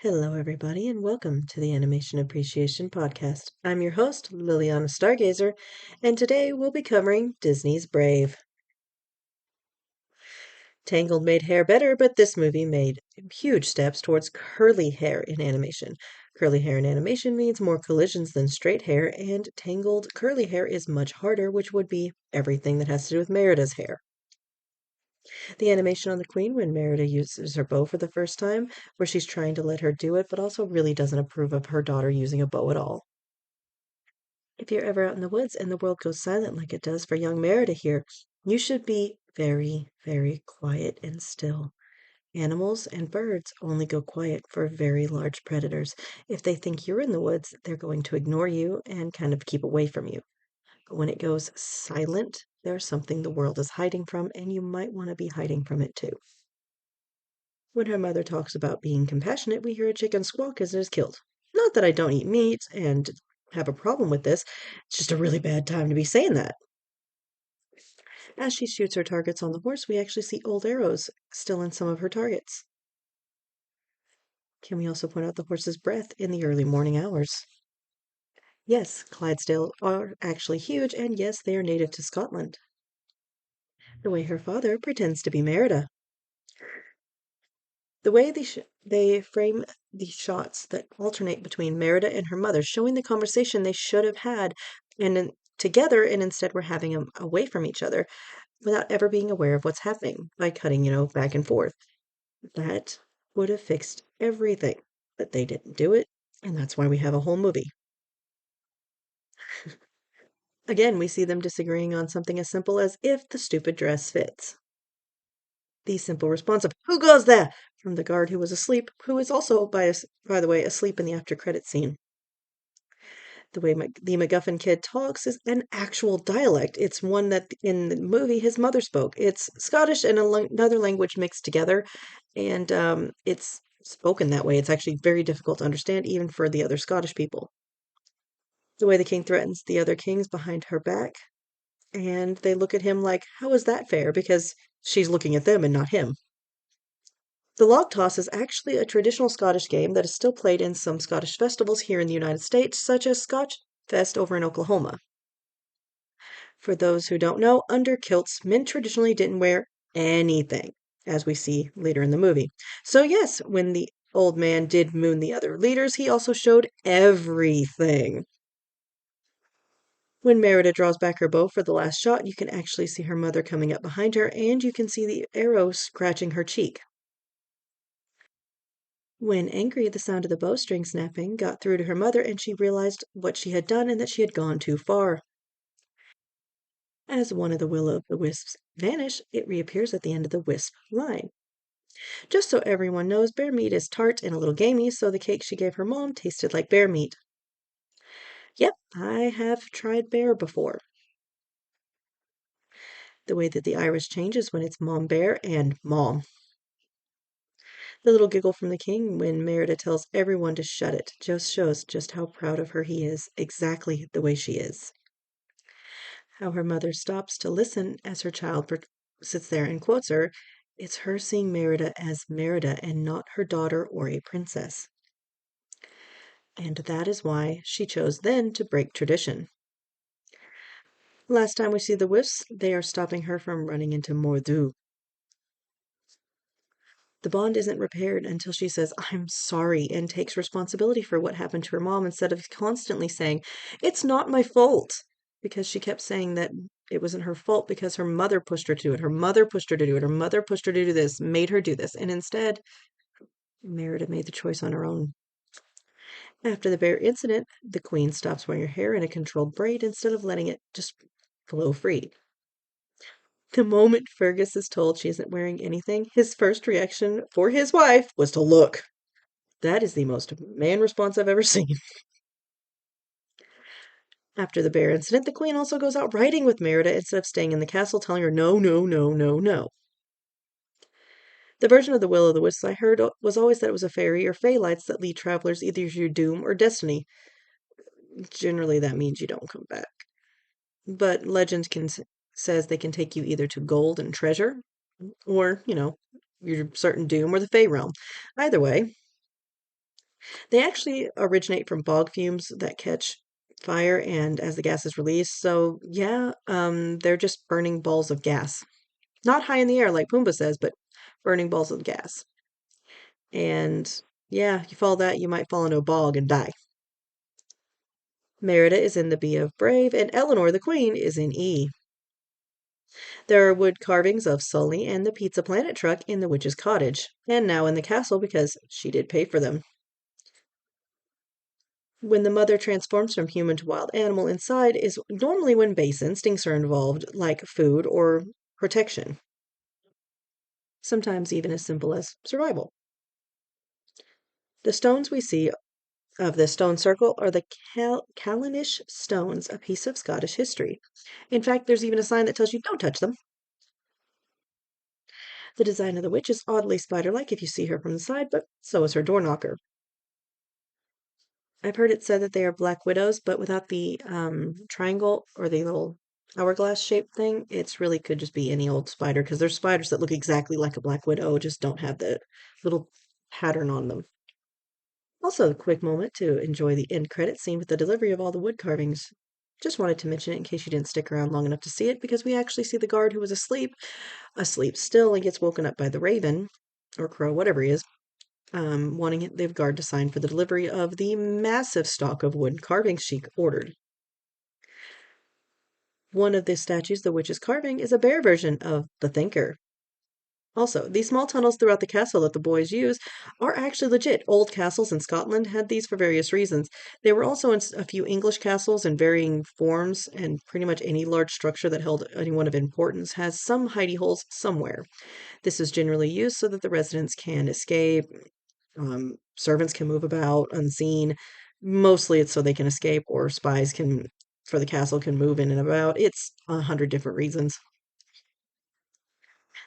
Hello, everybody, and welcome to the Animation Appreciation Podcast. I'm your host, Liliana Stargazer, and today we'll be covering Disney's Brave. Tangled made hair better, but this movie made huge steps towards curly hair in animation. Curly hair in animation means more collisions than straight hair, and tangled curly hair is much harder, which would be everything that has to do with Merida's hair. The animation on the Queen when Merida uses her bow for the first time, where she's trying to let her do it, but also really doesn't approve of her daughter using a bow at all. If you're ever out in the woods and the world goes silent like it does for young Merida here, you should be very, very quiet and still. Animals and birds only go quiet for very large predators. If they think you're in the woods, they're going to ignore you and kind of keep away from you. But when it goes silent, there's something the world is hiding from, and you might want to be hiding from it too. When her mother talks about being compassionate, we hear a chicken squawk as it is killed. Not that I don't eat meat and have a problem with this, it's just a really bad time to be saying that. As she shoots her targets on the horse, we actually see old arrows still in some of her targets. Can we also point out the horse's breath in the early morning hours? Yes, Clydesdale are actually huge, and yes, they are native to Scotland. The way her father pretends to be Merida. The way they frame the shots that alternate between Merida and her mother, showing the conversation they should have had together, and instead we're having them away from each other without ever being aware of what's happening by cutting, back and forth. That would have fixed everything, but they didn't do it, and that's why we have a whole movie. Again, we see them disagreeing on something as simple as if the stupid dress fits. The simple response of, "Who goes there?" from the guard who was asleep, who is also, by the way, asleep in the after-credit scene. The way the MacGuffin kid talks is an actual dialect. It's one that in the movie his mother spoke. It's Scottish and another language mixed together, and it's spoken that way. It's actually very difficult to understand, even for the other Scottish people. The way the king threatens the other kings behind her back, and they look at him like, how is that fair? Because she's looking at them and not him. The log toss is actually a traditional Scottish game that is still played in some Scottish festivals here in the United States, such as Scotch Fest over in Oklahoma. For those who don't know, under kilts, men traditionally didn't wear anything, as we see later in the movie. So yes, when the old man did moon the other leaders, he also showed everything. When Merida draws back her bow for the last shot, you can actually see her mother coming up behind her, and you can see the arrow scratching her cheek. When angry, the sound of the bowstring snapping got through to her mother, and she realized what she had done and that she had gone too far. As one of the will-o'-the-wisps vanish, it reappears at the end of the wisp line. Just so everyone knows, bear meat is tart and a little gamey, so the cake she gave her mom tasted like bear meat. Yep, I have tried bear before. The way that the iris changes when it's Mom Bear and Mom. The little giggle from the king when Merida tells everyone to shut it just shows just how proud of her he is, exactly the way she is. How her mother stops to listen as her child sits there and quotes her, it's her seeing Merida as Merida and not her daughter or a princess. And that is why she chose then to break tradition. Last time we see the Wisps, they are stopping her from running into Mor'du. The bond isn't repaired until she says, I'm sorry, and takes responsibility for what happened to her mom instead of constantly saying, it's not my fault. Because she kept saying that it wasn't her fault because her mother pushed her to do it. Her mother pushed her to do it. Her mother pushed her to do this, made her do this. And instead, Merida made the choice on her own. After the bear incident, the queen stops wearing her hair in a controlled braid instead of letting it just flow free. The moment Fergus is told she isn't wearing anything, his first reaction for his wife was to look. That is the most man response I've ever seen. After the bear incident, the queen also goes out riding with Merida instead of staying in the castle, telling her no, no, no, no, no. The version of the Will-o'-the-Wisp I heard was always that it was a fairy or fey lights that lead travelers either to doom or destiny. Generally, that means you don't come back. But legend says they can take you either to gold and treasure, or, your certain doom or the fey realm. Either way, They actually originate from bog fumes that catch fire and as the gas is released. So yeah, they're just burning balls of gas. Not high in the air like Pumbaa says, but burning balls of gas. And yeah, you fall that, you might fall into a bog and die. Merida is in the B of Brave, and Eleanor, the Queen, is in E. There are wood carvings of Sully and the Pizza Planet truck in the witch's cottage, and now in the castle because she did pay for them. When the mother transforms from human to wild animal inside is normally when base instincts are involved, like food or protection, sometimes even as simple as survival. The stones we see of this stone circle are the Callanish stones, a piece of Scottish history. In fact, there's even a sign that tells you don't touch them. The design of the witch is oddly spider-like if you see her from the side, but so is her door knocker. I've heard it said that they are black widows, but without the triangle or the little hourglass shaped thing, it's really could just be any old spider because there's spiders that look exactly like a black widow, just don't have the little pattern on them. Also, a quick moment to enjoy the end credit scene with the delivery of all the wood carvings. Just wanted to mention it in case you didn't stick around long enough to see it, because we actually see the guard who was asleep still, and gets woken up by the raven, or crow, whatever he is, wanting the guard to sign for the delivery of the massive stock of wood carvings she ordered. One of the statues the witch is carving is a bear version of the Thinker. Also, these small tunnels throughout the castle that the boys use are actually legit. Old castles in Scotland had these for various reasons. They were also in a few English castles in varying forms, and pretty much any large structure that held anyone of importance has some hidey holes somewhere. This is generally used so that the residents can escape, servants can move about unseen. Mostly it's so they can escape, or spies can, for the castle, can move in and about. It's 100 different reasons.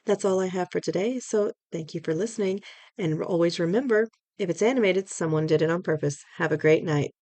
That's all I have for today, so thank you for listening. And always remember, if it's animated, someone did it on purpose. Have a great night.